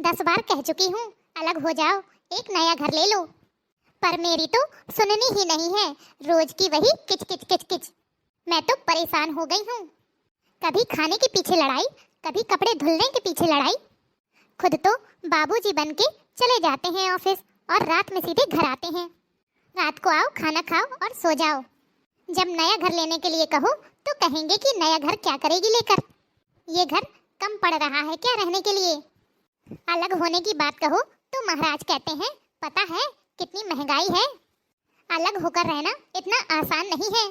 10 बार कह चुकी हूँ अलग हो जाओ, एक नया घर ले लो, पर मेरी तो सुननी ही नहीं है। रोज की वही किच किच किच किच। मैं तो परेशान हो गई हूँ। कभी खाने के पीछे लड़ाई, कभी कपड़े धुलने के पीछे लड़ाई। खुद तो बाबूजी बन के चले जाते हैं ऑफिस और रात में सीधे घर आते हैं। रात को आओ, खाना खाओ और सो जाओ। जब नया घर लेने के लिए कहो तो कहेंगे कि नया घर क्या करेगी लेकर, ये घर कम पड़ रहा है क्या रहने के लिए। अलग होने की बात कहो तो महाराज कहते हैं पता है कितनी महंगाई है, अलग होकर रहना इतना आसान नहीं है।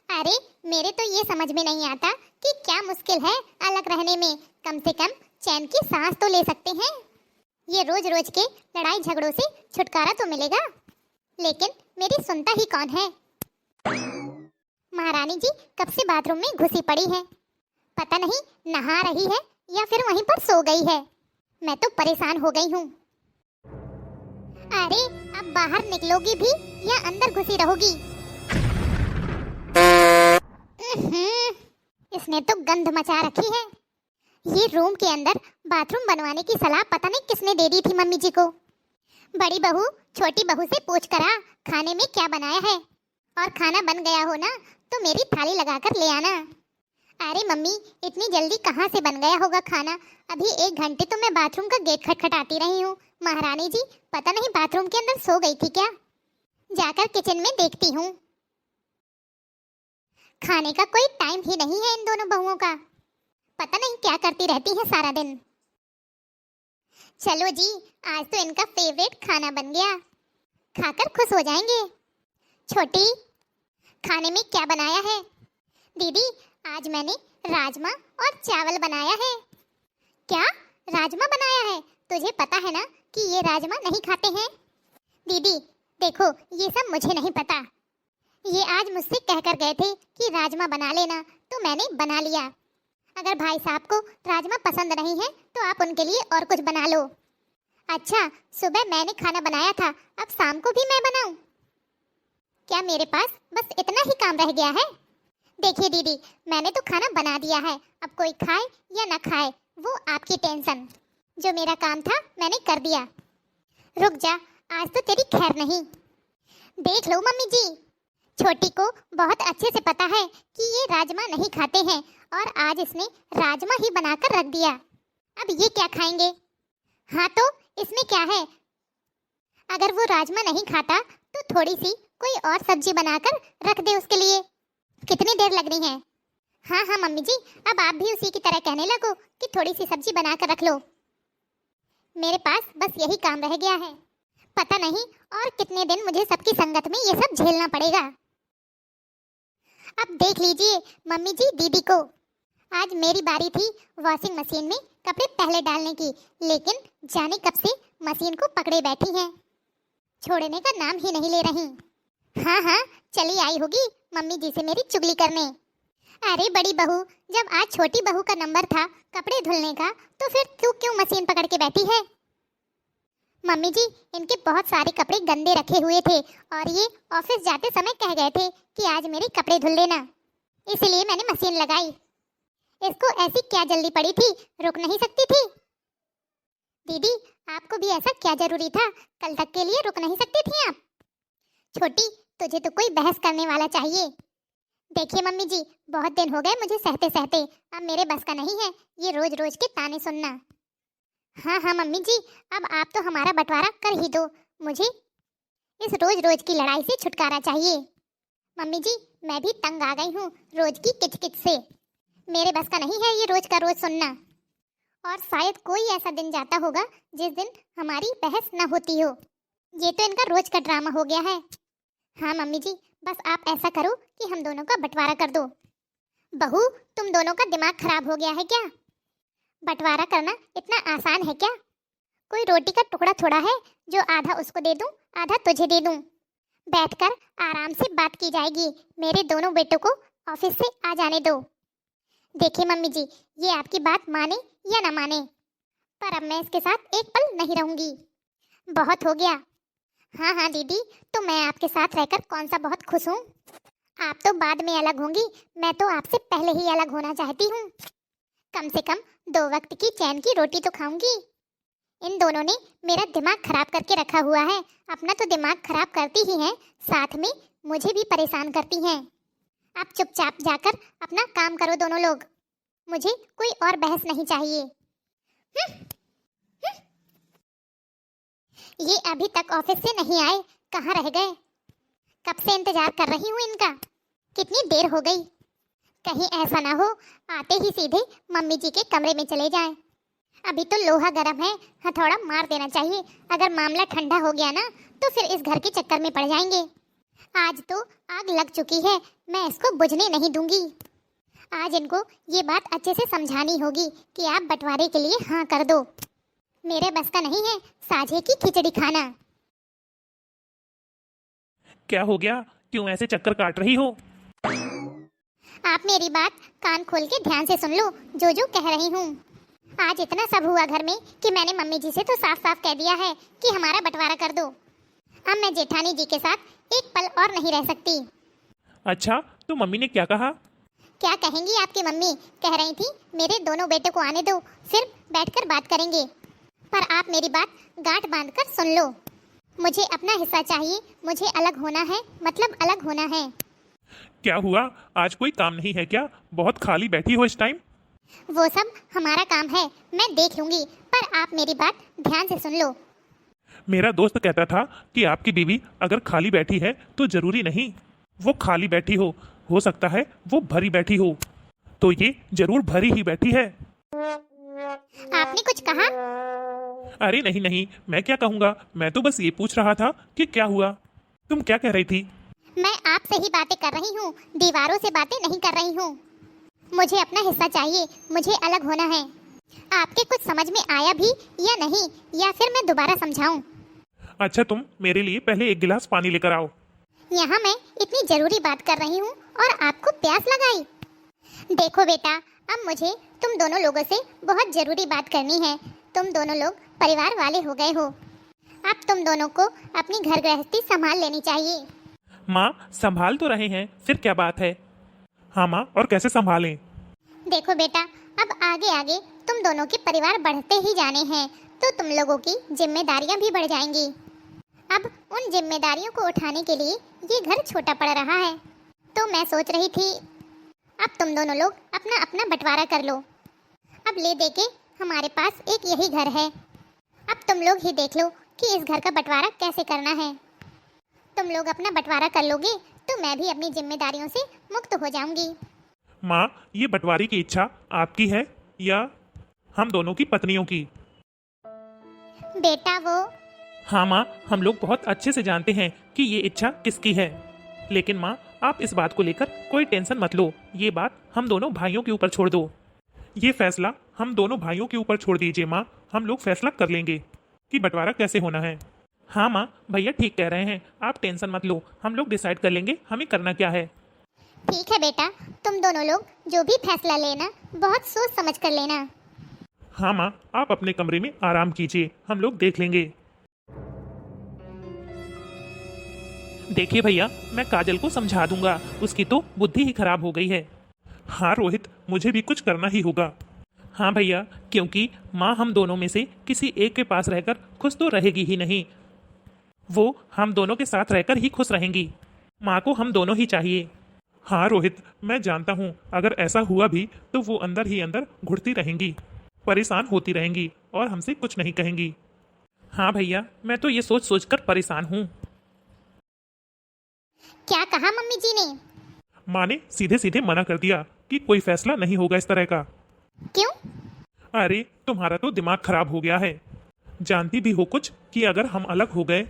अरे मेरे तो ये समझ में नहीं आता कि क्या मुश्किल है अलग रहने में। कम से कम चैन की सांस तो ले सकते हैं। ये रोज रोज के लड़ाई झगड़ों से छुटकारा तो मिलेगा, लेकिन मेरी सुनता ही कौन है। महारानी जी कब से बाथरूम में घुसी पड़ी है, पता नहीं नहा रही है या फिर वहीं पर सो गई है। मैं तो परेशान हो गई हूँ। अरे अब बाहर निकलोगी भी या अंदर घुसी रहोगी? इसने तो गंध मचा रखी है। ये रूम के अंदर बाथरूम बनवाने की सलाह पता नहीं किसने दे दी थी मम्मी जी को। बड़ी बहू छोटी बहू से पूछ कर आ खाने में क्या बनाया है, और खाना बन गया हो ना तो मेरी थाली लगाकर ले आना। अरे मम्मी इतनी जल्दी कहाँ से बन गया होगा खाना, अभी 1 घंटे तो मैं बाथरूम का गेट खटखटाती रही हूँ। महारानी जी पता नहीं बाथरूम के अंदर सो गई थी क्या, जाकर किचन में देखती हूँ। खाने का कोई टाइम ही नहीं है इन दोनों बहुओं का, पता नहीं क्या करती रहती है सारा दिन। चलो जी आज तो इनका फेवरेट खाना बन गया, खाकर खुश हो जाएंगे। छोटी खाने में क्या बनाया है? दीदी आज मैंने राजमा और चावल बनाया है। क्या राजमा बनाया है? तुझे पता है ना कि ये राजमा नहीं खाते हैं। दीदी देखो ये सब मुझे नहीं पता, ये आज मुझसे कहकर गए थे कि राजमा बना लेना तो मैंने बना लिया। अगर भाई साहब को राजमा पसंद नहीं है तो आप उनके लिए और कुछ बना लो। अच्छा सुबह मैंने खाना बनाया था, अब शाम को भी मैं बनाऊं? क्या मेरे पास बस इतना ही काम रह गया है? देखिए दीदी मैंने तो खाना बना दिया है, अब कोई खाए या ना खाए वो आपकी टेंशन। जो मेरा काम था मैंने कर दिया। रुक जा आज तो तेरी खैर नहीं। देख लो मम्मी जी, छोटी को बहुत अच्छे से पता है कि ये राजमा नहीं खाते हैं और आज इसने राजमा ही बनाकर रख दिया। अब ये क्या खाएंगे? हाँ तो इसमें क्या है, अगर वो राजमा नहीं खाता तो थोड़ी सी कोई और सब्जी बनाकर रख दे उसके लिए। कितनी देर लगनी है? हाँ हाँ मम्मी जी अब आप भी उसी की तरह कहने लगो कि थोड़ी सी सब्जी बनाकर रख लो। मेरे पास बस यही काम रह गया है, पता नहीं और कितने दिन मुझे सबकी संगत में ये सब झेलना पड़ेगा। अब देख लीजिए मम्मी जी दीदी को, आज मेरी बारी थी वॉशिंग मशीन में कपड़े पहले डालने की, लेकिन जाने कब से मशीन को पकड़े बैठी हैं, छोड़ने का नाम ही नहीं ले रही। हाँ हाँ चली आई होगी मम्मी जी से मेरी चुगली करने। अरे बड़ी बहू जब आज छोटी बहू का नंबर था कपड़े धुलने का तो फिर तू क्यों मशीन पकड़ के बैठी है? मम्मी जी इनके बहुत सारे कपड़े गंदे रखे हुए थे और ये ऑफिस जाते समय कह गए थे कि आज मेरे कपड़े धुल लेना, इसलिए मैंने मशीन लगाई। इसको ऐसी क्या जल्दी पड़ी थी, रुक नहीं सकती थी? दीदी आपको भी ऐसा क्या जरूरी था, कल तक के लिए रुक नहीं सकती थी आप? छोटी तुझे तो कोई बहस करने वाला चाहिए। देखिए मम्मी जी बहुत दिन हो गए मुझे सहते सहते, अब मेरे बस का नहीं है ये रोज रोज के ताने सुनना। हाँ हाँ मम्मी जी अब आप तो हमारा बंटवारा कर ही दो, मुझे इस रोज रोज की लड़ाई से छुटकारा चाहिए। मम्मी जी मैं भी तंग आ गई हूँ रोज की किचकिच से, मेरे बस का नहीं है ये रोज का रोज सुनना। और शायद कोई ऐसा दिन जाता होगा जिस दिन हमारी बहस न होती हो, ये तो इनका रोज का ड्रामा हो गया है। हाँ मम्मी जी बस आप ऐसा करो कि हम दोनों का बंटवारा कर दो। बहू तुम दोनों का दिमाग खराब हो गया है क्या? बंटवारा करना इतना आसान है क्या? कोई रोटी का टुकड़ा थोड़ा है जो आधा उसको दे दूं आधा तुझे दे दूं। बैठकर आराम से बात की जाएगी, मेरे दोनों बेटों को ऑफिस से आ जाने दो। देखिए मम्मी जी ये आपकी बात माने या ना माने, पर अब मैं इसके साथ एक पल नहीं रहूंगी, बहुत हो गया। हाँ हाँ दीदी तो मैं आपके साथ रहकर कौन सा बहुत खुश हूँ। आप तो बाद में अलग होंगी, मैं तो आपसे पहले ही अलग होना चाहती हूँ। कम से कम 2 वक्त की चैन की रोटी तो खाऊंगी। इन दोनों ने मेरा दिमाग खराब करके रखा हुआ है। अपना तो दिमाग खराब करती ही हैं, साथ में मुझे भी परेशान करती हैं। आप चुपचाप जाकर अपना काम करो दोनों लोग, मुझे कोई और बहस नहीं चाहिए। ये अभी तक ऑफिस से नहीं आए, कहाँ रह गए? कब से इंतजार कर रही हूँ इनका, कितनी देर हो गई। कहीं ऐसा ना हो आते ही सीधे मम्मी जी के कमरे में चले जाएं। अभी तो लोहा गर्म है, हथौड़ा मार देना चाहिए। अगर मामला ठंडा हो गया ना तो फिर इस घर के चक्कर में पड़ जाएंगे। आज तो आग लग चुकी है, मैं इसको बुझने नहीं दूंगी। आज इनको ये बात अच्छे से समझानी होगी कि आप बंटवारे के लिए हाँ कर दो। मेरे बस का नहीं है साझे की खिचड़ी खाना। क्या हो गया, क्यों ऐसे चक्कर काट रही हो? आप मेरी बात कान खोल के ध्यान से सुन लो, जो जो कह रही हूँ। आज इतना सब हुआ घर में कि मैंने मम्मी जी से तो साफ साफ कह दिया है कि हमारा बंटवारा कर दो। अब मैं जेठानी जी के साथ एक पल और नहीं रह सकती। अच्छा, तो मम्मी ने क्या कहा? क्या कहेंगी आपकी मम्मी? कह रही थी मेरे दोनों बेटे को आने दो, फिर बैठकर बात करेंगे। पर आप मेरी बात गांठ बांधकर सुन लो, मुझे अपना हिस्सा चाहिए। मुझे अलग होना है, मतलब अलग होना है। क्या हुआ, आज कोई काम नहीं है क्या? बहुत खाली बैठी हो इस टाइम। वो सब हमारा काम है, मैं देख लूंगी, पर आप मेरी बात ध्यान से सुन लो। मेरा दोस्त कहता था कि आपकी बीवी अगर खाली बैठी है तो जरूरी नहीं वो खाली बैठी हो सकता है वो भरी बैठी हो। तो ये जरूर भरी ही बैठी है। आपने कुछ कहा? अरे नहीं नहीं, मैं क्या कहूँगा, मैं तो बस ये पूछ रहा था कि क्या हुआ। तुम क्या कह रही थी? मैं आपसे ही बातें कर रही हूँ, दीवारों से बातें नहीं कर रही हूँ। मुझे अपना हिस्सा चाहिए, मुझे अलग होना है। आपके कुछ समझ में आया भी या नहीं, या फिर मैं दोबारा समझाऊं? अच्छा, तुम मेरे लिए पहले एक गिलास पानी लेकर आओ। यहाँ मैं इतनी जरूरी बात कर रही हूँ और आपको प्यास लगाई। देखो बेटा, अब मुझे तुम दोनों लोगों से बहुत जरूरी बात करनी है। तुम दोनों लोग परिवार वाले हो गए हो, अब तुम दोनों को अपनी घर गृहस्थी संभाल लेनी चाहिए। माँ, संभाल तो रहे हैं, फिर क्या बात है? हाँ माँ, और कैसे संभालें? देखो बेटा, अब आगे आगे तुम दोनों के परिवार बढ़ते ही जाने हैं, तो तुम लोगों की जिम्मेदारियां भी बढ़ जाएंगी। अब उन जिम्मेदारियों को उठाने के लिए ये घर छोटा पड़ रहा है। तो मैं सोच रही थी अब तुम दोनों लोग अपना अपना बंटवारा कर लो। अब ले दे के हमारे पास एक यही घर है। अब तुम लोग ही देख लो कि इस घर का बंटवारा कैसे करना है। तुम लोग अपना बंटवारा कर लोगे तो मैं भी अपनी जिम्मेदारियों से मुक्त हो जाऊंगी। माँ, ये बंटवारे की इच्छा आपकी है या हम दोनों की पत्नियों की? बेटा वो हाँ माँ, हम लोग बहुत अच्छे से जानते हैं कि ये इच्छा किसकी है। लेकिन माँ, आप इस बात को लेकर कोई टेंशन मत लो। ये बात हम दोनों भाइयों के ऊपर छोड़ दो। ये फैसला हम दोनों भाइयों के ऊपर छोड़ दीजिए माँ। हम लोग फैसला कर लेंगे कि बंटवारा कैसे होना है। हाँ माँ, भैया ठीक कह रहे हैं, आप टेंशन मत लो। हम लोग डिसाइड कर लेंगे हमें करना क्या है। ठीक है बेटा, तुम दोनों लोग जो भी फैसला लेना बहुत सोच समझ कर लेना। हाँ माँ, आप अपने कमरे में आराम कीजिए, हम लोग देख लेंगे। देखिए भैया, मैं काजल को समझा दूंगा, उसकी तो बुद्धि ही खराब हो गई है। हाँ रोहित, मुझे भी कुछ करना ही होगा। हाँ भैया, क्योंकि माँ हम दोनों में से किसी एक के पास रहकर खुश तो रहेगी ही नहीं, वो हम दोनों के साथ रहकर ही खुश रहेंगी। माँ को हम दोनों ही चाहिए। हाँ रोहित, मैं जानता हूँ अगर ऐसा हुआ भी तो वो अंदर ही अंदर घुटती रहेंगी, परेशान होती रहेंगी और हमसे कुछ नहीं कहेंगी। हाँ भैया, मैं तो ये सोच सोच कर परेशान हूँ। क्या कहा मम्मी जी ने? माँ ने सीधे सीधे मना कर दिया कि कोई फैसला नहीं होगा इस तरह का। क्यों? अरे तुम्हारा तो दिमाग खराब हो गया है। जानती भी हो कुछ कि अगर हम अलग हो गए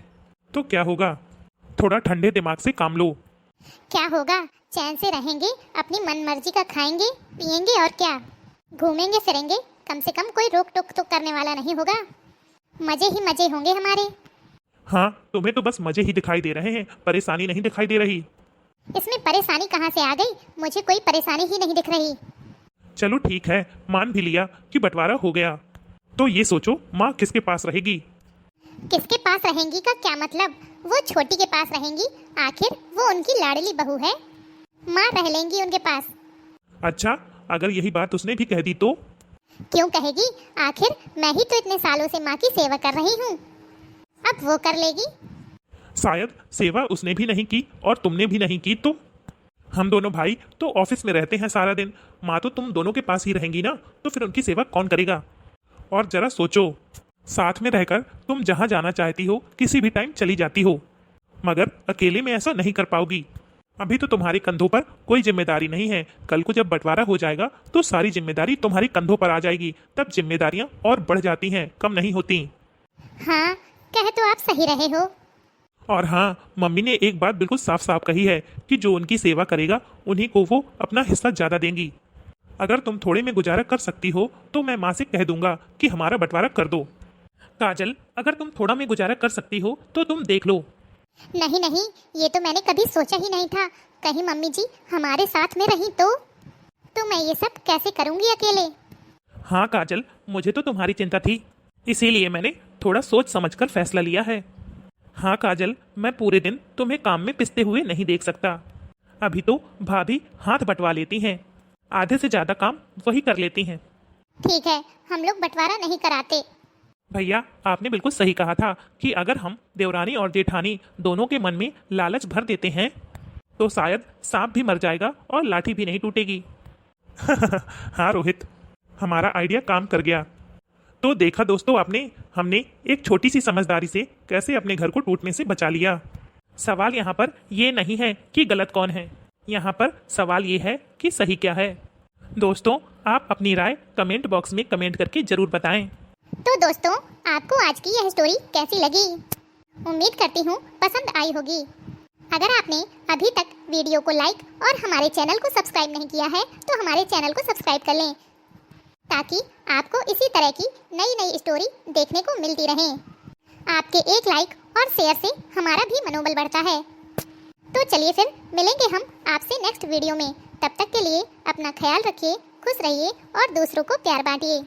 तो क्या होगा। थोड़ा ठंडे दिमाग से काम लो। क्या होगा? चैन से रहेंगे, अपनी मन मर्जी का खाएंगे पिएंगे और क्या, घूमेंगे फिरेंगे। कम से कम कोई रोक टोक तो करने वाला नहीं होगा। मजे ही मजे होंगे हमारे। हाँ, तुम्हें तो बस मजे ही दिखाई दे रहे हैं, परेशानी नहीं दिखाई दे रही। इसमें परेशानी कहाँ से आ गई? मुझे कोई परेशानी ही नहीं दिख रही। चलो ठीक है, मान भी लिया कि बंटवारा हो गया, तो ये सोचो माँ किसके पास रहेगी। किसके पास रहेंगी का क्या मतलब? वो छोटी के पास रहेंगी, आखिर वो उनकी लाडली बहू है। माँ रह लेंगी उनके पास। अच्छा, अगर यही बात उसने भी कह दी तो? क्यों कहेगी, आखिर मैं ही तो इतने सालों से माँ की सेवा कर रही हूँ, अब वो कर लेगी। शायद सेवा उसने भी नहीं की और तुमने भी नहीं की, तो हम दोनों भाई तो ऑफिस में रहते हैं सारा दिन, माँ तो तुम दोनों के पास ही रहेंगी ना, तो फिर उनकी सेवा कौन करेगा। और जरा सोचो, साथ में रहकर तुम जहाँ जाना चाहती हो किसी भी टाइम चली जाती हो, मगर अकेले में ऐसा नहीं कर पाओगी। अभी तो तुम्हारे कंधों पर कोई जिम्मेदारी नहीं है, कल को जब बंटवारा हो जाएगा तो सारी जिम्मेदारी तुम्हारे कंधों पर आ जाएगी, तब जिम्मेदारियां और बढ़ जाती हैं, कम नहीं होती। हाँ, कह तो आप सही रहे हो। और हाँ, मम्मी ने एक बात बिल्कुल साफ साफ कही है कि जो उनकी सेवा करेगा उन्हीं को वो अपना हिस्सा ज्यादा देंगी। अगर तुम थोड़े में गुजारा कर सकती हो तो मैं माँ से कह दूंगा कि हमारा बंटवारा कर दो। काजल, अगर तुम थोड़ा में गुजारा कर सकती हो तो तुम देख लो। नहीं नहीं, ये तो मैंने कभी सोचा ही नहीं था, कहीं मम्मी जी हमारे साथ में रही तो मैं ये सब कैसे करूंगी अकेले। हाँ काजल, मुझे तो तुम्हारी चिंता थी, इसीलिए मैंने थोड़ा सोच समझकर फैसला लिया है। हाँ काजल, मैं पूरे दिन तुम्हें काम में पिसते हुए नहीं देख सकता। अभी तो भाभी हाथ बंटवा लेती हैं, आधे से ज्यादा काम वही कर लेती हैं। ठीक है, हम लोग बंटवारा नहीं कराते। भैया, आपने बिल्कुल सही कहा था कि अगर हम देवरानी और जेठानी दोनों के मन में लालच भर देते हैं तो शायद सांप भी मर जाएगा और लाठी भी नहीं टूटेगी। हाँ रोहित, हमारा आइडिया काम कर गया। तो देखा दोस्तों आपने, हमने एक छोटी सी समझदारी से कैसे अपने घर को टूटने से बचा लिया। सवाल यहाँ पर ये नहीं है कि गलत कौन है, यहाँ पर सवाल ये है कि सही क्या है। दोस्तों, आप अपनी राय कमेंट बॉक्स में कमेंट करके जरूर बताएं। तो दोस्तों, आपको आज की यह स्टोरी कैसी लगी? उम्मीद करती हूँ पसंद आई होगी। अगर आपने अभी तक वीडियो को लाइक और हमारे चैनल को सब्सक्राइब नहीं किया है तो हमारे चैनल को सब्सक्राइब कर लें, ताकि आपको इसी तरह की नई नई स्टोरी देखने को मिलती रहे। आपके एक लाइक और शेयर से हमारा भी मनोबल बढ़ता है। तो चलिए फिर मिलेंगे हम आपसे नेक्स्ट वीडियो में। तब तक के लिए अपना ख्याल रखिए, खुश रहिए और दूसरों को प्यार बांटिए।